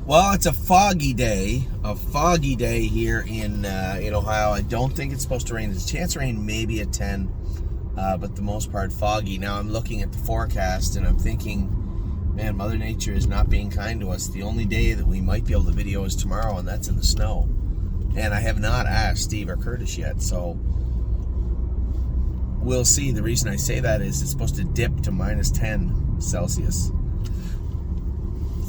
Well, it's a foggy day here in Ohio. I don't think it's supposed to rain. There's a chance of rain maybe at 10, but the most part foggy. Now I'm looking at the forecast and I'm thinking, man, Mother Nature is not being kind to us. The only day that we might be able to video is tomorrow, and that's in the snow. And I have not asked Steve or Curtis yet, so we'll see. The reason I say that is it's supposed to dip to minus 10 Celsius.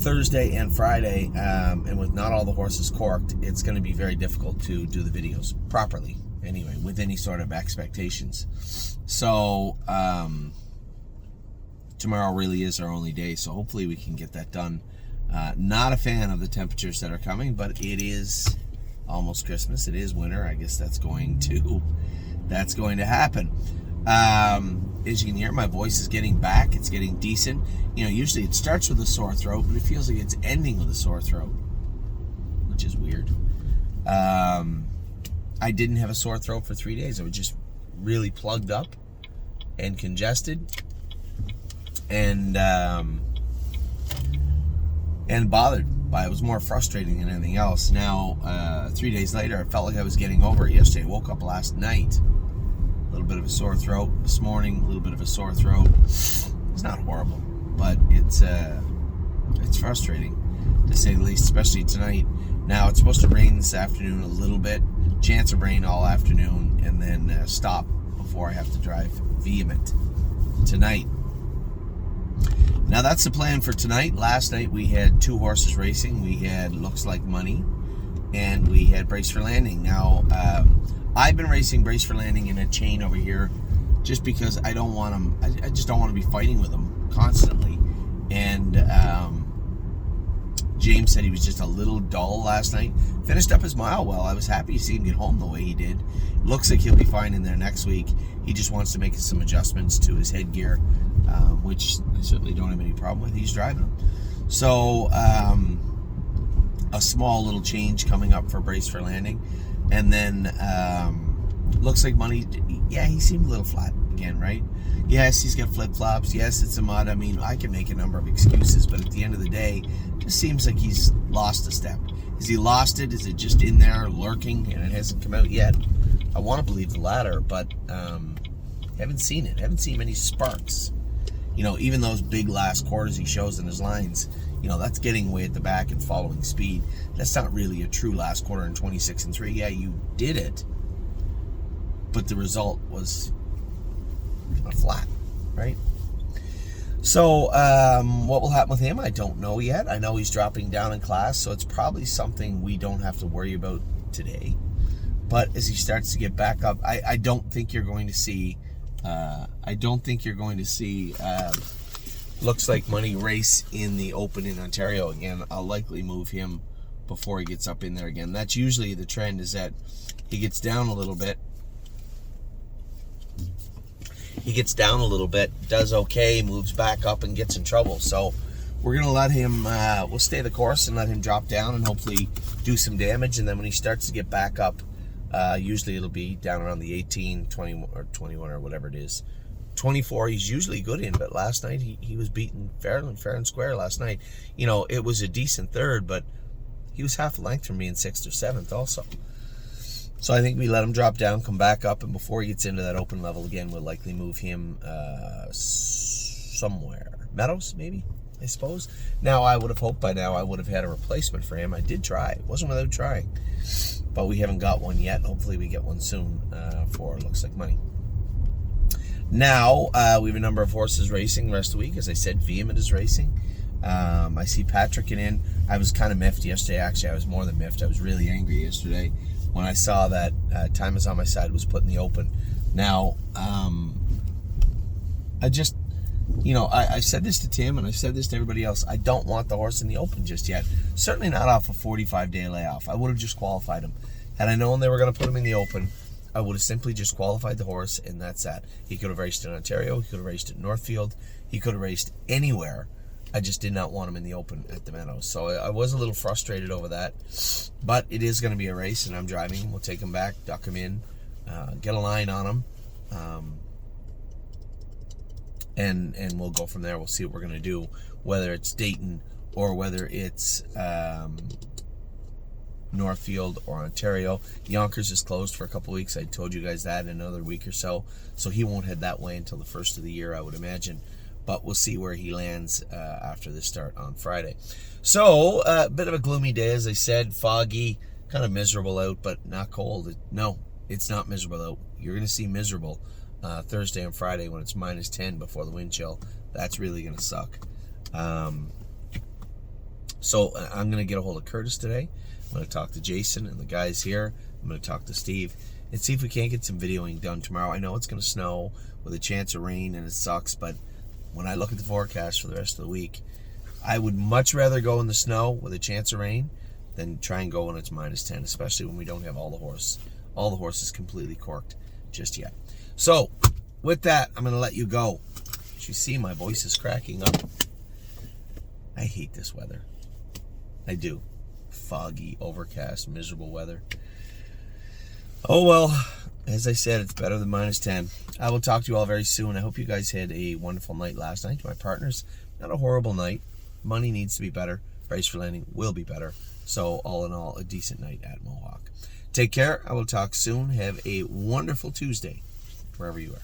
Thursday and Friday, and with not all the horses corked, it's going to be very difficult to do the videos properly, anyway, with any sort of expectations. So, tomorrow really is our only day, so hopefully we can get that done. Not a fan of the temperatures that are coming, but it is almost Christmas. It is winter. I guess that's going to happen. As you can hear, my voice is getting back. It's getting decent. Usually it starts with a sore throat, but it feels like it's ending with a sore throat, which is weird. I didn't have a sore throat for 3 days. I was just really plugged up and congested and bothered by it. It was more frustrating than anything else. Now, 3 days later, I felt like I was getting over it yesterday. I woke up last night. A little bit of a sore throat this morning, a little bit of a sore throat. It's not horrible, but it's frustrating to say the least, especially tonight. Now it's supposed to rain this afternoon a little bit, chance of rain all afternoon, and then stop before I have to drive vehement tonight. Now that's the plan for tonight. Last night we had 2 horses racing. We had Looks Like Money, and we had Brace for Landing. Now, I've been racing Brace for Landing in a chain over here just because I don't want them. I just don't want to be fighting with them constantly. And James said he was just a little dull last night. Finished up his mile well. I was happy to see him get home the way he did. Looks like he'll be fine in there next week. He just wants to make some adjustments to his headgear, which I certainly don't have any problem with. He's driving them. So a small little change coming up for Brace for Landing. And then Looks Like Money, yeah, he seemed a little flat again, right? Yes, he's got flip-flops. Yes, it's a mud. I mean, I can make a number of excuses, but at the end of the day, it just seems like he's lost a step. Has he lost it? Is it just in there lurking and it hasn't come out yet? I want to believe the latter, but haven't seen it. Haven't seen many sparks. Even those big last quarters he shows in his lines, that's getting way at the back and following speed. That's not really a true last quarter in 26-3. Yeah, you did it, but the result was kind of flat, right? So what will happen with him, I don't know yet. I know he's dropping down in class, so it's probably something we don't have to worry about today. But as he starts to get back up, I don't think you're going to see Looks Like Money race in the Open in Ontario again. I'll likely move him before he gets up in there again. That's usually the trend, is that he gets down a little bit. Does okay, moves back up and gets in trouble. So we're going to let him, we'll stay the course and let him drop down and hopefully do some damage. And then when he starts to get back up, usually it'll be down around the 18, 20, or 21 or whatever it is. 24 he's usually good in, but last night he was beaten fair and square last night. It was a decent third, but he was half a length from being 6th or 7th also. So I think we let him drop down, come back up, and before he gets into that open level again, we'll likely move him somewhere. Meadows, maybe, I suppose. Now, I would have hoped by now I would have had a replacement for him. I did try. It wasn't without trying. But we haven't got one yet. Hopefully we get one soon for Looks Like Money. Now, we have a number of horses racing the rest of the week. As I said, Vehement is racing. I see Patrick in. I was kind of miffed yesterday. Actually, I was more than miffed. I was really angry yesterday when I saw that Time Is On My Side was put in the Open. Now, I just, I said this to Tim and I said this to everybody else. I don't want the horse in the Open just yet. Certainly not off a 45-day layoff. I would have just qualified him. Had I known they were going to put him in the Open, I would have simply just qualified the horse, and that's that. He could have raced in Ontario. He could have raced at Northfield. He could have raced anywhere. I just did not want him in the Open at the Meadows. So I was a little frustrated over that. But it is going to be a race, and I'm driving him. We'll take him back, duck him in, get a line on him, and we'll go from there. We'll see what we're going to do, whether it's Dayton or whether it's Northfield or Ontario. Yonkers is closed for a couple weeks. I told you guys that in another week or so. So he won't head that way until the first of the year, I would imagine. But we'll see where he lands after the start on Friday. So, a bit of a gloomy day, as I said. Foggy, kind of miserable out, but not cold. No, it's not miserable out. You're going to see miserable Thursday and Friday when it's minus 10 before the wind chill. That's really going to suck. So I'm going to get a hold of Curtis today. I'm going to talk to Jason and the guys here. I'm going to talk to Steve and see if we can't get some videoing done tomorrow. I know it's going to snow with a chance of rain and it sucks, but when I look at the forecast for the rest of the week, I would much rather go in the snow with a chance of rain than try and go when it's minus 10, especially when we don't have all the horses completely corked just yet. So with that, I'm going to let you go. As you see, my voice is cracking up. I hate this weather. I do. Foggy, overcast, miserable weather. Oh well, as I said, it's better than minus 10. I will talk to you all very soon. I hope you guys had a wonderful night last night. To my partners, not a horrible night. Money needs to be better. Price for landing will be better. So all in all, a decent night at Mohawk. Take care. I will talk soon. Have a wonderful Tuesday, wherever you are.